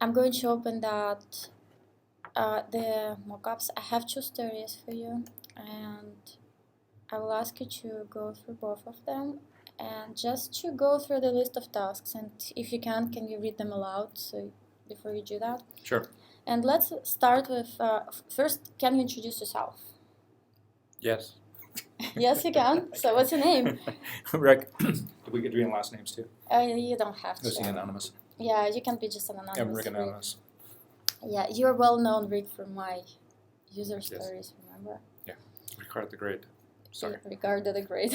I'm going to open that the mockups. I have 2 stories for you, and I will ask you to go through both of them and just to go through the list of tasks. And if you can you read them aloud so before you do that? Sure. And let's start with first. Can you introduce yourself? Yes. Yes, you can. So what's your name? Rick. We could read last names too. You don't have to. Is he anonymous? Yeah, you can be just an anonymous. I'm Rick Anonymous. Yeah, you're well known, Rick, from my user stories. Remember? Yeah. Ricardo the Great. Sorry. Ricardo the Great.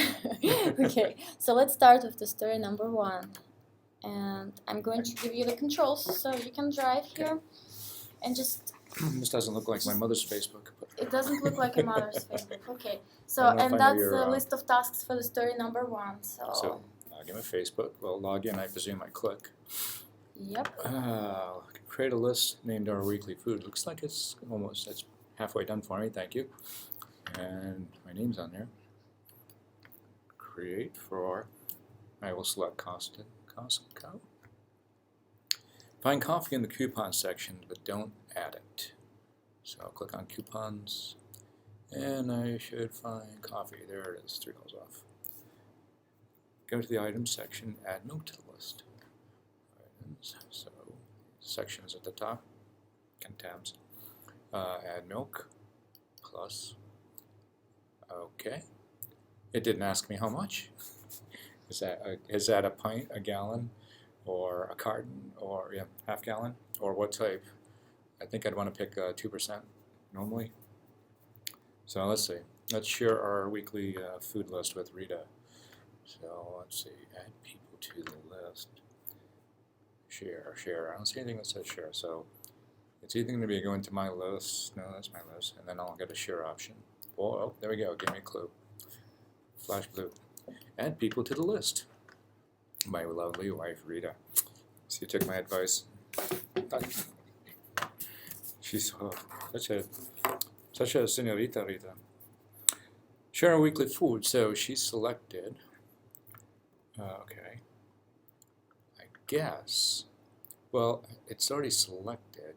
Okay, so let's start with the story number 1. And I'm going to give you the controls so you can drive here. And just... This doesn't look like my mother's Facebook. But it doesn't look like a mother's Facebook. Okay, so, and I that's know the your, list of tasks for the story number 1. So log in with Facebook. Well, log in, I presume I click. Yep. Create a list named Our Weekly Food. Looks like it's halfway done for me, thank you. And my name's on there. Create for, I will select Costco. Find coffee in the coupon section, but don't add it. So I'll click on coupons, and I should find coffee. There it is, $3 off. Go to the items section, add milk to the list. Items, so sections at the top, and tabs. Add milk, plus, okay. It didn't ask me how much. Is that a pint, a gallon, or a carton, or half gallon, or what type? I think I'd want to pick 2% normally. So let's see. Let's share our weekly food list with Rita. So let's see. Add people to the list. Share. I don't see anything that says share. So it's either going to be going to my list. No, that's my list. And then I'll get a share option. Oh, there we go. Give me a clue. Flash blue. Add people to the list. My lovely wife, Rita. So you took my advice. She's such a senorita, Rita. Share our weekly food. So she selected. Okay. I guess. Well, it's already selected.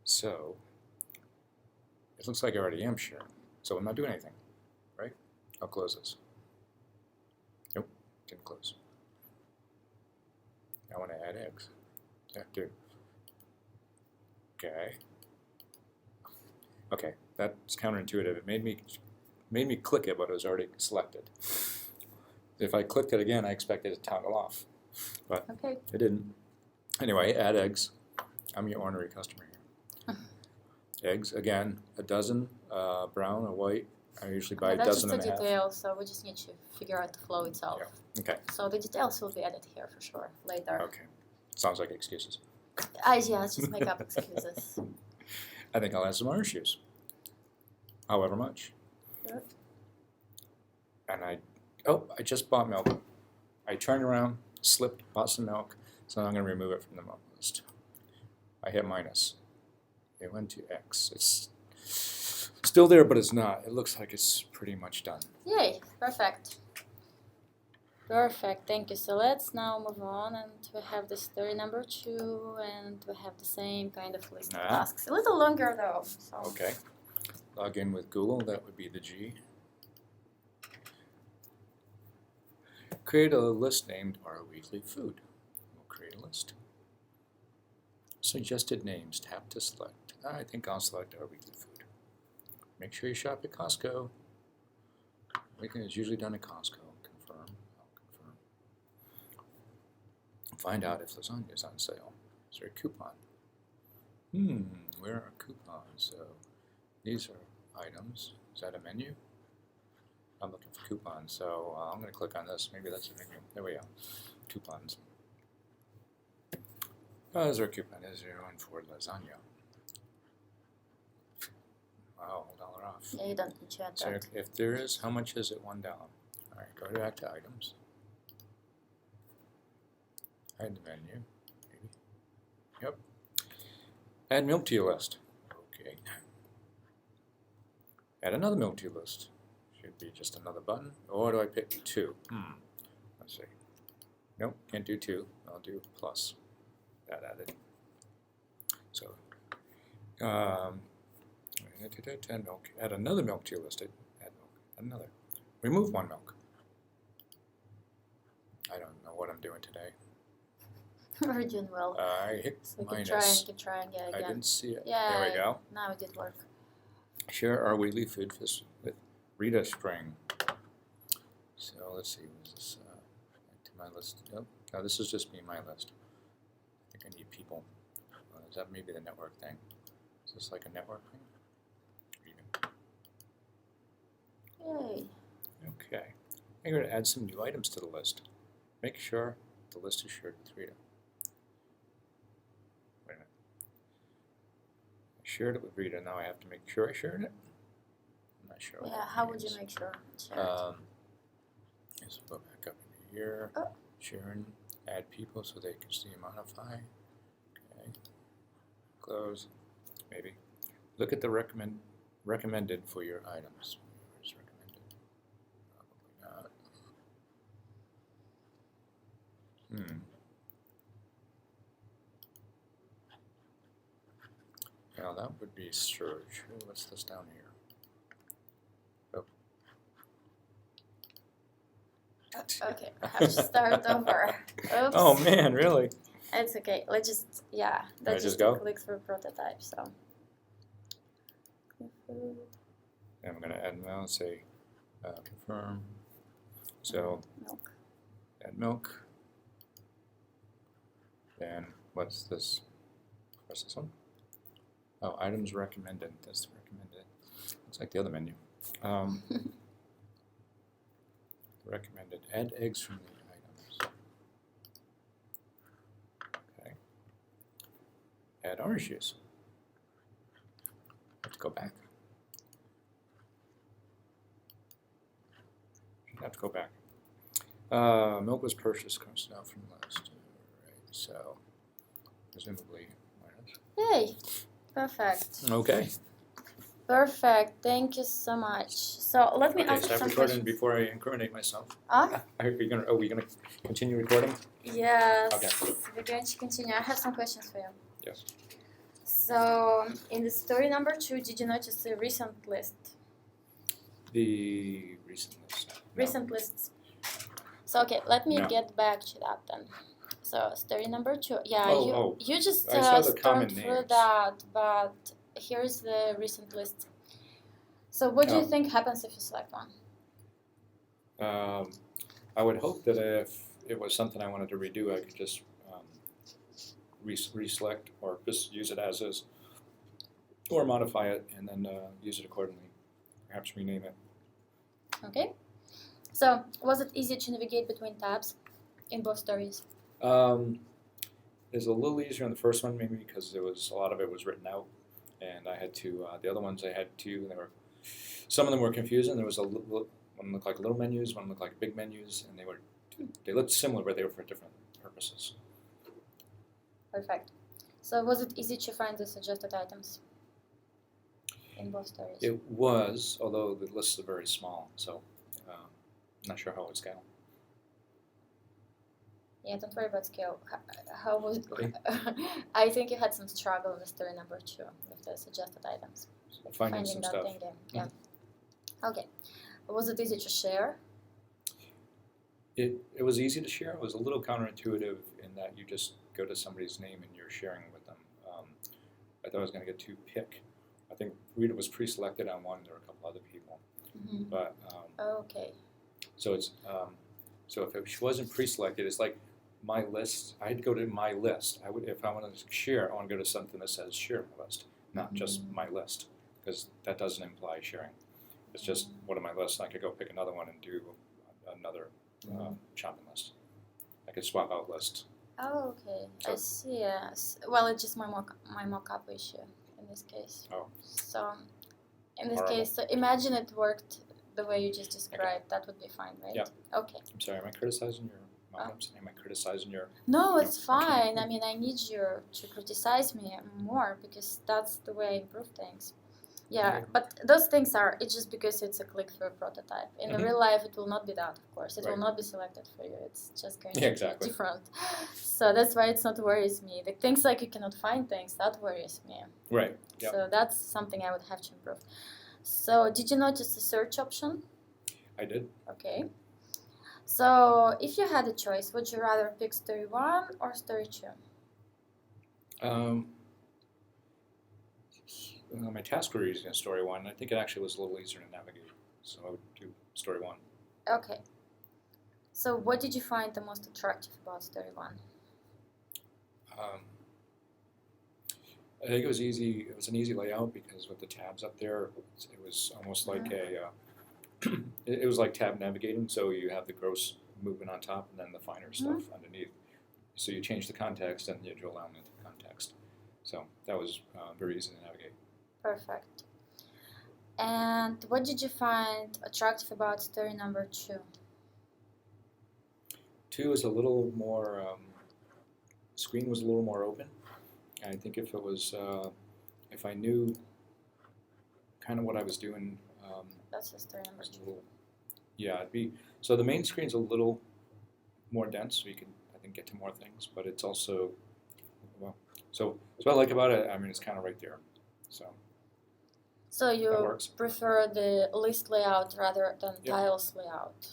So it looks like I already am sharing. So I'm not doing anything, right? I'll close this. Nope, didn't close. I want to add eggs. Yeah, do. Okay. Okay, that's counterintuitive. It made me click it, but it was already selected. If I clicked it again, I expected it to toggle off, but okay. It didn't. Anyway, add eggs. I'm your ornery customer here. Eggs, again, a dozen, brown or white. I usually buy a dozen and a half. That's just a detail, so we just need to figure out the flow itself. Yeah. Okay. So the details will be added here for sure later. Okay. Sounds like excuses. Yeah, let's just make up excuses. I think I'll add some orange juice. However much. Yep. And I just bought milk. I turned around, slipped, bought some milk, so I'm going to remove it from the milk list. I hit minus. It went to X. It's still there, but it's not. It looks like it's pretty much done. Yay, perfect. Perfect, thank you. So let's now move on, and we have the story number 2, and we have the same kind of list of tasks. A little longer though. So. Okay. Log in with Google, that would be the G. Create a list named Our Weekly Food. We'll create a list. Suggested names, tap to select. I think I'll select Our Weekly Food. Make sure you shop at Costco. Everything is usually done at Costco. Confirm. I'll confirm. Find out if lasagna is on sale. Is there a coupon? Where are coupons? So these are items. Is that a menu? I'm looking for coupons, so I'm going to click on this. Maybe that's a menu. There we go. Coupons. Is there a coupon? Is there one for lasagna? Wow, $1 off. Yeah, you don't need to add So that. if there is, how much is it? $1. All right, go back to items. Add the menu. Maybe. Yep. Add milk to your list. Okay. Add another milk to your list. Should be just another button. Or do I pick 2? Let's see. Nope, can't do 2. I'll do plus. That added. So, 10 milk. Add another milk to your list. Add milk. Another. Remove one milk. I don't know what I'm doing today. We're doing well. I hit So minus. keep trying, yeah, I again. didn't see it. Yeah, There we go. now it did work. Share our weekly food with Rita Spring. So let's see, was this back to my list? Nope. No, this is just me, my list. I think I need people. Is that maybe the network thing? Is this like a network thing? Yay. Okay. I'm going to add some new items to the list. Make sure the list is shared with Rita. Wait a minute. I shared it with Rita. Now I have to make sure I shared it. I'm not sure. Yeah, how would you make sure? Let's go back up into here. Oh. Sharing, add people so they can see and modify. Okay. Close. Maybe. Look at the recommended for your items. Where's recommended? Probably not. Now that would be search. What's this down here? Oh. Okay, I have to start over. Oops. Oh man, really? It's okay. Let's just, yeah. Let's just go? click through prototype, so. And I'm going to add now and say confirm. So Milk. add milk. Then what's this? What's this one? Oh, items recommended. That's recommended. Looks like the other menu. Recommended. Add eggs from the items. Okay. Add orange juice. Have to go back. Have to go back. Milk was purchased, comes down from the list. Right, so presumably minus. Yay! Perfect. Okay. Perfect. Thank you so much. So let me ask you Stop some recording questions. before I incriminate myself. Ah? Are we gonna continue recording? Yes. Okay. We're going to continue. I have some questions for you. Yes. So in the story number 2, did you notice the recent list? The recent list. No. Recent lists. So okay, let me No. get back to that then. So story number 2. Yeah, you just I saw the common stormed through names. that, but here's the recent list. So what do you think happens if you select one? I would hope that if it was something I wanted to redo, I could just reselect or just use it as is, or modify it and then use it accordingly. Perhaps rename it. Okay. So was it easy to navigate between tabs in both stories? It's a little easier on the first one, maybe because a lot of it was written out, and I had to. The other ones I had to. Some of them were confusing. There was one looked like little menus, one looked like big menus, and they looked similar, but they were for different purposes. Perfect. So was it easy to find the suggested items in both stories? It was, although the lists are very small, so I'm not sure how it's scale. Yeah, don't worry about scale. How was Okay. I think you had some struggle in the story number 2 with the suggested items. Finding some that stuff. thing. Yeah. Okay. Was it easy to share? It was easy to share. It was a little counterintuitive in that you just go to somebody's name and you're sharing with them. I thought I was going to get too pick. I think Rita was pre-selected on one. There were a couple other people, but Okay. so it's so if she wasn't pre-selected, it's like my list. I'd go to my list. I would if I want to share. I want to go to something that says share my list, not just my list, because that doesn't imply sharing. It's just one of my lists. I could go pick another one and do another shopping list. I could swap out lists. Oh, okay. I see. Yes. Well, it's just my mock-up issue in this case. Oh. So, in this Horrible. case, so imagine it worked the way you just described. That would be fine, right? Yeah. Okay. I'm sorry. Am I criticizing your mock-ups? Am I criticizing your? No, it's okay. fine. I mean, I need you to criticize me more because that's the way I improve things. Yeah, but those things are, it's just because it's a click-through prototype. In the real life, it will not be that, of course. It will not be selected for you. It's just going to be different. So that's why it's not worries me. The things like you cannot find things, that worries me. Right. Yep. So that's something I would have to improve. So did you notice the search option? I did. Okay. So if you had a choice, would you rather pick story 1 or story 2? My task were using story 1. I think it actually was a little easier to navigate, so I would do story 1. Okay. So what did you find the most attractive about story 1? I think it was easy. It was an easy layout because with the tabs up there, it was almost like a. It was like tab navigating. So you have the gross movement on top, and then the finer stuff underneath. So you change the context, and you drill down into the context. So that was very easy to navigate. Perfect. And what did you find attractive about story number 2? 2 is a little more. Screen was a little more open. I think if it was, if I knew kind of what I was doing, that's the story number 2. Yeah, it'd be so. The main screen's a little more dense, so you can I think get to more things. But it's also well. So what I like about it, I mean, it's kind of right there. So you prefer the list layout rather than tiles layout?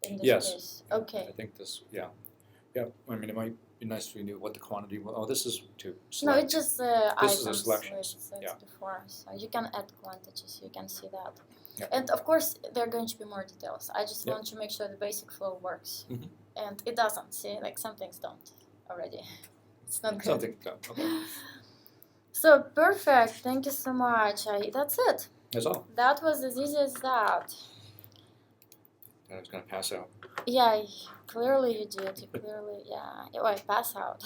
In this case. Okay. I think this. Yeah. I mean, it might be nice if we knew what the quantity was. Oh, this is to select. No, it's just this is a selection. Before, so you can add quantities. You can see that. Yep. And of course, there are going to be more details. I just want to make sure the basic flow works, and it doesn't. See, like some things don't already. It's not good. Something don't. Okay. So perfect. Thank you so much. That's it. That's all. That was as easy as that. I was gonna pass out. Yeah, clearly you did. You clearly, yeah. Wait, pass out.